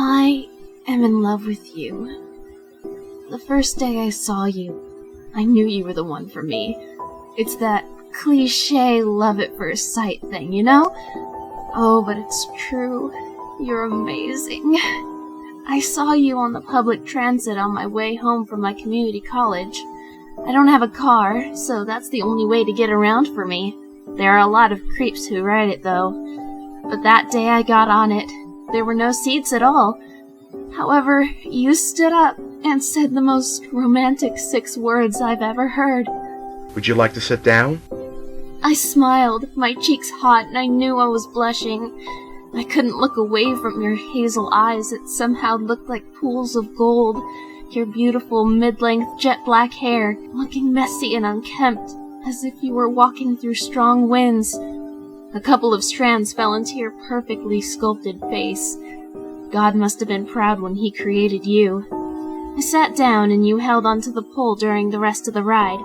I am in love with you. The first day I saw you, I knew you were the one for me. It's that cliché love at first sight thing, you know? Oh, but it's true. You're amazing. I saw you on the public transit on my way home from my community college. I don't have a car, so that's the only way to get around for me. There are a lot of creeps who ride it, though. But that day I got on it, there were no seats at all. However, you stood up and said the most romantic 6 words I've ever heard. Would you like to sit down? I smiled, my cheeks hot, and I knew I was blushing. I couldn't look away from your hazel eyes that somehow looked like pools of gold, your beautiful mid-length jet-black hair looking messy and unkempt, as if you were walking through strong winds. A couple of strands fell into your perfectly sculpted face. God must have been proud when he created you. I sat down and you held onto the pole during the rest of the ride.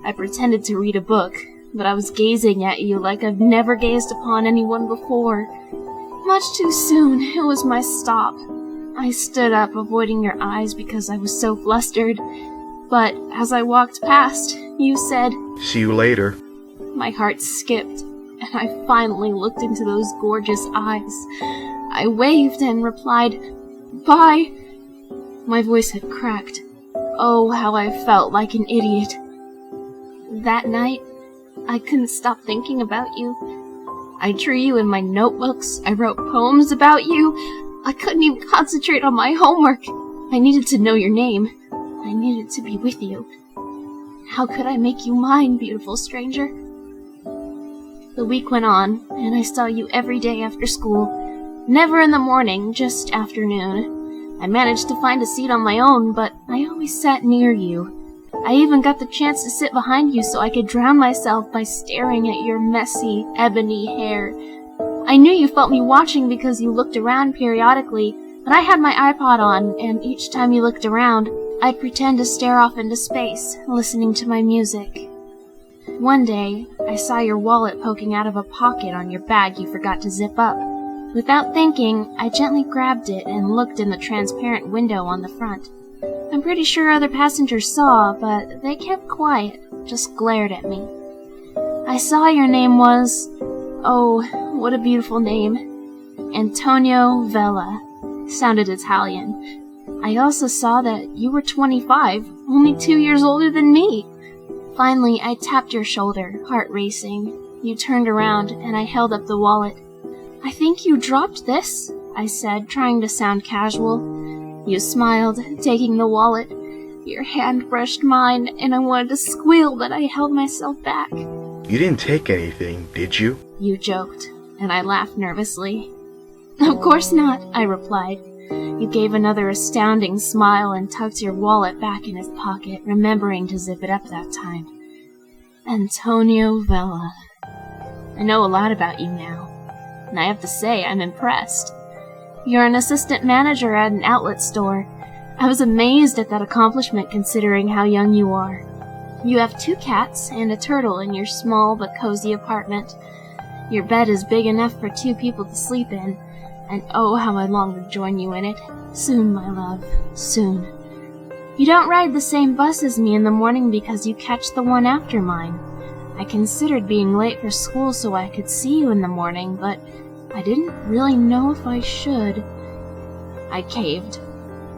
I pretended to read a book, but I was gazing at you like I've never gazed upon anyone before. Much too soon, it was my stop. I stood up, avoiding your eyes because I was so flustered. But as I walked past, you said, "See you later." My heart skipped, and I finally looked into those gorgeous eyes. I waved and replied, "Bye." My voice had cracked. Oh, how I felt like an idiot. That night, I couldn't stop thinking about you. I drew you in my notebooks. I wrote poems about you. I couldn't even concentrate on my homework. I needed to know your name. I needed to be with you. How could I make you mine, beautiful stranger? The week went on, and I saw you every day after school. Never in the morning, just afternoon. I managed to find a seat on my own, but I always sat near you. I even got the chance to sit behind you so I could drown myself by staring at your messy, ebony hair. I knew you felt me watching because you looked around periodically, but I had my iPod on, and each time you looked around, I'd pretend to stare off into space, listening to my music. One day, I saw your wallet poking out of a pocket on your bag you forgot to zip up. Without thinking, I gently grabbed it and looked in the transparent window on the front. I'm pretty sure other passengers saw, but they kept quiet, just glared at me. I saw your name was... oh, what a beautiful name. Antonio Vella. Sounded Italian. I also saw that you were 25, only 2 years older than me. Finally, I tapped your shoulder, heart racing. You turned around, and I held up the wallet. "I think you dropped this," I said, trying to sound casual. You smiled, taking the wallet. Your hand brushed mine, and I wanted to squeal, but I held myself back. "You didn't take anything, did you?" You joked, and I laughed nervously. "Of course not," I replied. You gave another astounding smile and tucked your wallet back in his pocket, remembering to zip it up that time. Antonio Vella. I know a lot about you now, and I have to say I'm impressed. You're an assistant manager at an outlet store. I was amazed at that accomplishment considering how young you are. You have 2 cats and a turtle in your small but cozy apartment. Your bed is big enough for 2 people to sleep in, and oh, how I long to join you in it. Soon, my love, soon. You don't ride the same bus as me in the morning because you catch the one after mine. I considered being late for school so I could see you in the morning, but I didn't really know if I should. I caved.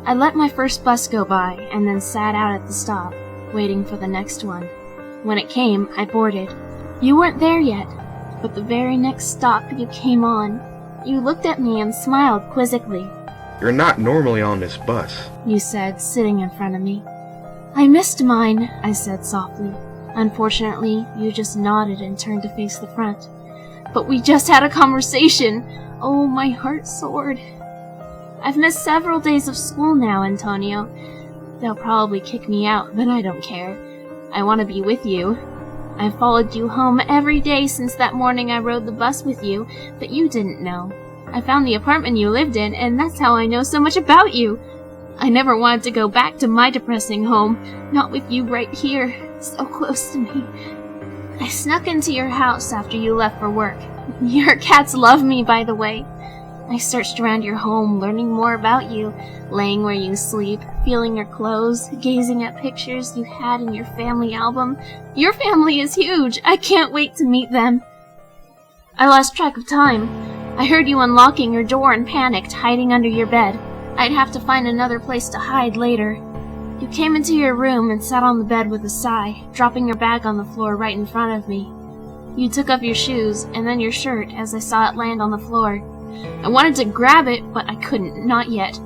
I let my first bus go by and then sat out at the stop, waiting for the next one. When it came, I boarded. You weren't there yet, but the very next stop you came on. You looked at me and smiled quizzically. "You're not normally on this bus," you said, sitting in front of me. "I missed mine," I said softly. Unfortunately, you just nodded and turned to face the front. "But we just had a conversation." Oh, my heart soared. "I've missed several days of school now, Antonio. They'll probably kick me out, but I don't care. I want to be with you. I've followed you home every day since that morning I rode the bus with you, but you didn't know. I found the apartment you lived in, and that's how I know so much about you. I never wanted to go back to my depressing home, not with you right here, so close to me. I snuck into your house after you left for work. Your cats love me, by the way. I searched around your home, learning more about you, laying where you sleep, feeling your clothes, gazing at pictures you had in your family album. Your family is huge! I can't wait to meet them! I lost track of time. I heard you unlocking your door and panicked, hiding under your bed. I'd have to find another place to hide later. You came into your room and sat on the bed with a sigh, dropping your bag on the floor right in front of me. You took off your shoes, and then your shirt as I saw it land on the floor. I wanted to grab it, but I couldn't, not yet.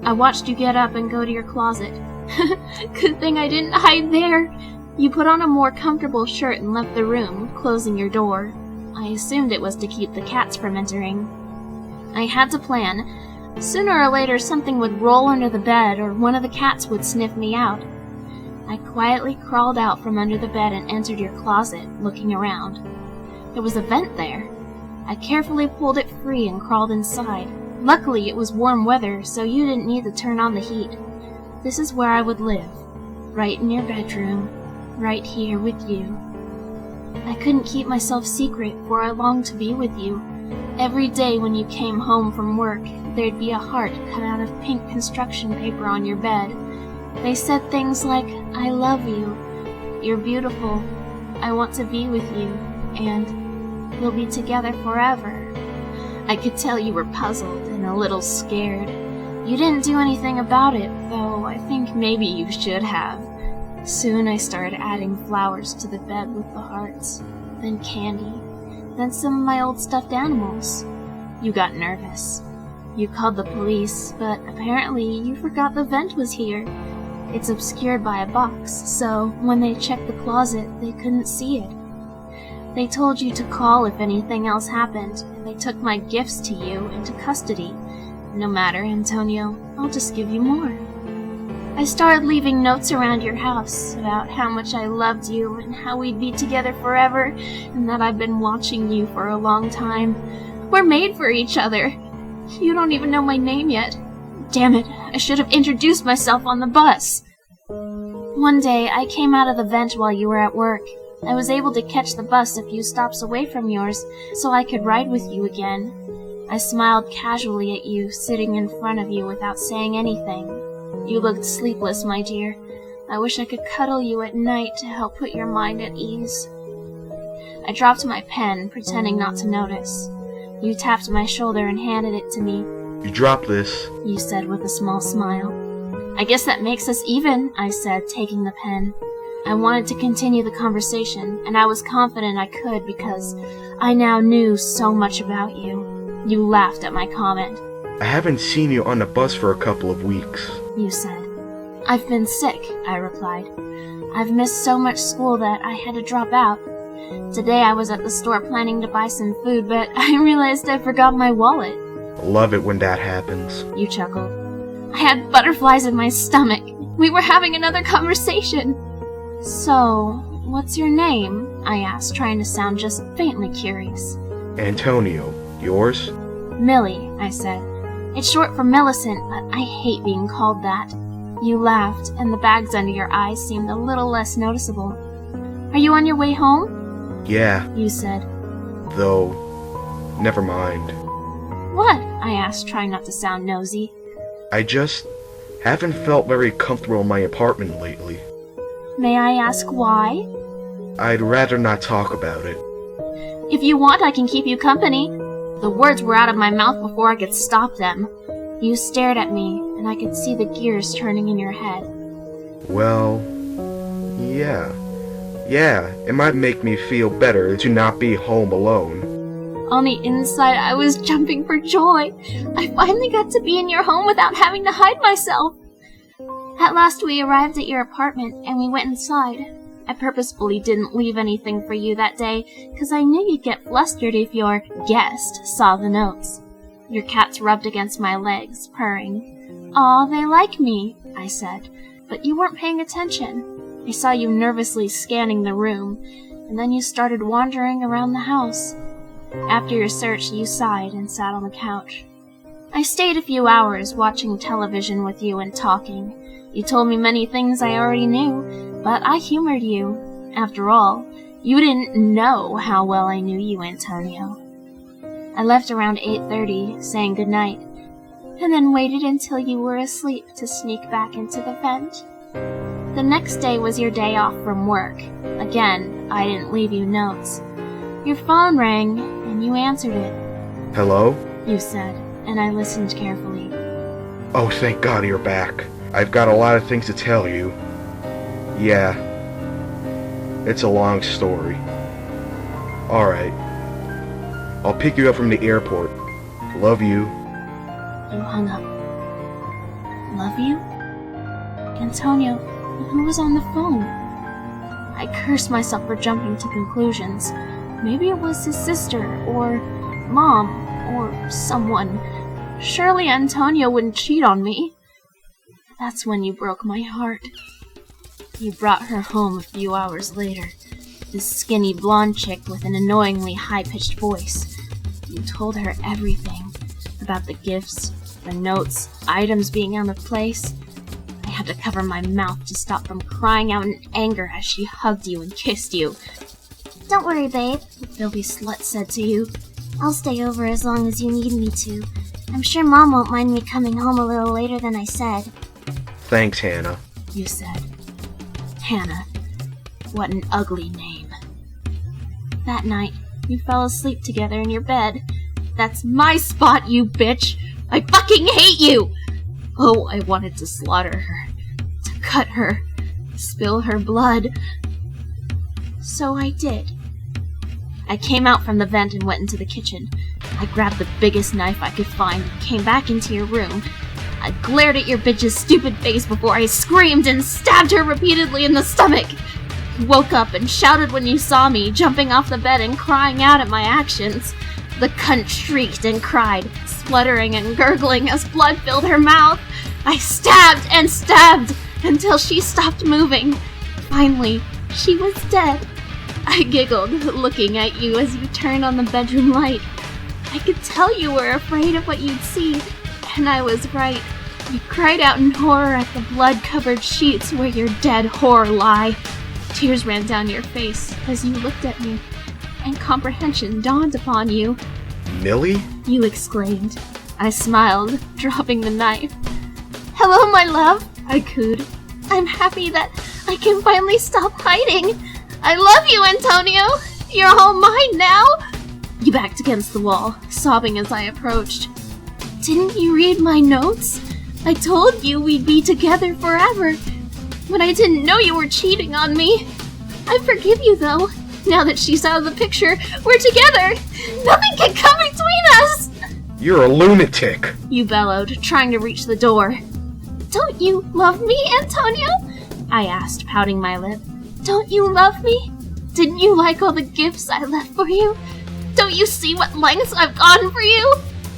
I watched you get up and go to your closet. Good thing I didn't hide there. You put on a more comfortable shirt and left the room, closing your door. I assumed it was to keep the cats from entering. I had to plan. Sooner or later something would roll under the bed or one of the cats would sniff me out. I quietly crawled out from under the bed and entered your closet, looking around. There was a vent there. I carefully pulled it free and crawled inside. Luckily, it was warm weather, so you didn't need to turn on the heat. This is where I would live, right in your bedroom, right here with you. I couldn't keep myself secret, for I longed to be with you. Every day when you came home from work, there'd be a heart cut out of pink construction paper on your bed. They said things like, "I love you," "You're beautiful," "I want to be with you," and "We'll be together forever." I could tell you were puzzled and a little scared. You didn't do anything about it, though I think maybe you should have. Soon I started adding flowers to the bed with the hearts, then candy, then some of my old stuffed animals. You got nervous. You called the police, but apparently you forgot the vent was here. It's obscured by a box, so when they checked the closet, they couldn't see it. They told you to call if anything else happened, and they took my gifts to you into custody. No matter, Antonio, I'll just give you more. I started leaving notes around your house about how much I loved you and how we'd be together forever, and that I've been watching you for a long time. We're made for each other. You don't even know my name yet. Damn it, I should have introduced myself on the bus. One day, I came out of the vent while you were at work. I was able to catch the bus a few stops away from yours, so I could ride with you again. I smiled casually at you, sitting in front of you without saying anything. You looked sleepless, my dear. I wish I could cuddle you at night to help put your mind at ease. I dropped my pen, pretending not to notice. You tapped my shoulder and handed it to me. You dropped this, you said with a small smile. I guess that makes us even, I said, taking the pen. I wanted to continue the conversation, and I was confident I could because I now knew so much about you. You laughed at my comment. I haven't seen you on the bus for a couple of weeks, you said. I've been sick, I replied. I've missed so much school that I had to drop out. Today I was at the store planning to buy some food, but I realized I forgot my wallet. I love it when that happens, you chuckled. I had butterflies in my stomach. We were having another conversation. So, what's your name? I asked, trying to sound just faintly curious. Antonio. Yours? Millie, I said. It's short for Millicent, but I hate being called that. You laughed, and the bags under your eyes seemed a little less noticeable. Are you on your way home? Yeah, you said. Though, never mind. What? I asked, trying not to sound nosy. I just haven't felt very comfortable in my apartment lately. May I ask why? I'd rather not talk about it. If you want, I can keep you company. The words were out of my mouth before I could stop them. You stared at me, and I could see the gears turning in your head. Well, yeah. Yeah, it might make me feel better to not be home alone. On the inside, I was jumping for joy. I finally got to be in your home without having to hide myself. At last we arrived at your apartment, and we went inside. I purposefully didn't leave anything for you that day, because I knew you'd get flustered if your guest saw the notes. Your cats rubbed against my legs, purring. Aw, they like me, I said, but you weren't paying attention. I saw you nervously scanning the room, and then you started wandering around the house. After your search, you sighed and sat on the couch. I stayed a few hours watching television with you and talking. You told me many things I already knew, but I humored you. After all, you didn't know how well I knew you, Antonio. I left around 8:30, saying goodnight, and then waited until you were asleep to sneak back into the vent. The next day was your day off from work. Again, I didn't leave you notes. Your phone rang, and you answered it. Hello? You said, and I listened carefully. Oh, thank God you're back. I've got a lot of things to tell you. Yeah. It's a long story. Alright. I'll pick you up from the airport. Love you. You hung up. Love you? Antonia, who was on the phone? I cursed myself for jumping to conclusions. Maybe it was his sister, or Mom, or someone. Surely Antonia wouldn't cheat on me. That's when you broke my heart. You brought her home a few hours later. This skinny blonde chick with an annoyingly high-pitched voice. You told her everything. About the gifts, the notes, items being out of place. I had to cover my mouth to stop from crying out in anger as she hugged you and kissed you. Don't worry, babe, The filthy slut said to you. I'll stay over as long as you need me to. I'm sure Mom won't mind me coming home a little later than I said. Thanks, Hannah. You said. Hannah. What an ugly name. That night, you fell asleep together in your bed. That's my spot, you bitch! I fucking hate you! Oh, I wanted to slaughter her. To cut her. Spill her blood. So I did. I came out from the vent and went into the kitchen. I grabbed the biggest knife I could find and came back into your room. I glared at your bitch's stupid face before I screamed and stabbed her repeatedly in the stomach. You woke up and shouted when you saw me, jumping off the bed and crying out at my actions. The cunt shrieked and cried, spluttering and gurgling as blood filled her mouth. I stabbed and stabbed until she stopped moving. Finally, she was dead. I giggled, looking at you as you turned on the bedroom light. I could tell you were afraid of what you'd see, and I was right. You cried out in horror at the blood-covered sheets where your dead whore lie. Tears ran down your face as you looked at me, and comprehension dawned upon you. Millie? You exclaimed. I smiled, dropping the knife. Hello, my love, I cooed. I'm happy that I can finally stop hiding. I love you, Antonio. You're all mine now. You backed against the wall, sobbing as I approached. Didn't you read my notes? I told you we'd be together forever. But I didn't know you were cheating on me. I forgive you, though. Now that she's out of the picture, we're together. Nothing can come between us. You're a lunatic. You bellowed, trying to reach the door. Don't you love me, Antonio? I asked, pouting my lip. Don't you love me? Didn't you like all the gifts I left for you? Don't you see what lengths I've gone for you?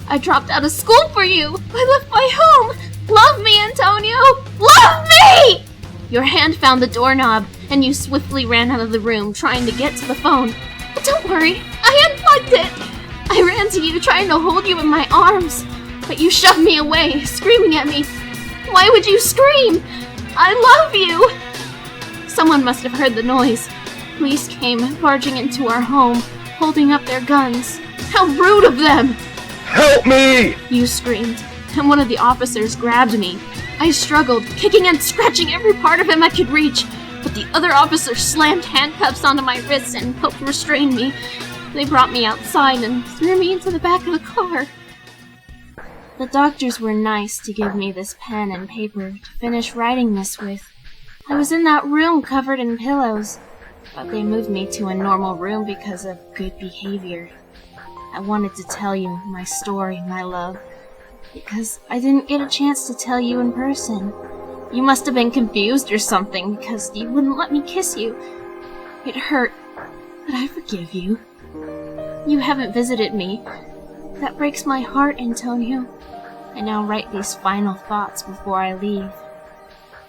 I dropped out of school for you. I left my home. Love me, Antonio. Love me! Your hand found the doorknob, and you swiftly ran out of the room, trying to get to the phone. But don't worry, I unplugged it. I ran to you, trying to hold you in my arms, but you shoved me away, screaming at me. Why would you scream? I love you! Someone must have heard the noise. Police came barging into our home, holding up their guns. How rude of them! Help me! You screamed, and one of the officers grabbed me. I struggled, kicking and scratching every part of him I could reach, but the other officer slammed handcuffs onto my wrists and helped restrain me. They brought me outside and threw me into the back of the car. The doctors were nice to give me this pen and paper to finish writing this with. I was in that room covered in pillows, but they moved me to a normal room because of good behavior. I wanted to tell you my story, my love, because I didn't get a chance to tell you in person. You must have been confused or something, because you wouldn't let me kiss you. It hurt, but I forgive you. You haven't visited me. That breaks my heart, Antonio. I now write these final thoughts before I leave.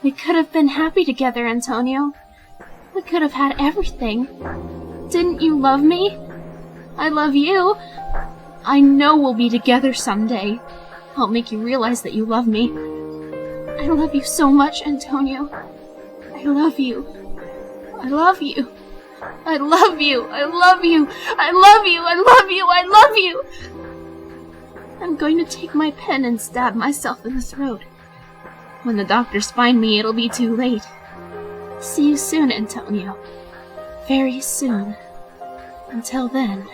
We could have been happy together, Antonio. We could have had everything. Didn't you love me? I love you. I know we'll be together someday. I'll make you realize that you love me. I love you so much, Antonio. I love you. I love you. I love you. I love you. I love you. I love you. I love you. I'm going to take my pen and stab myself in the throat. When the doctors find me, it'll be too late. See you soon, Antonia. Very soon. Until then...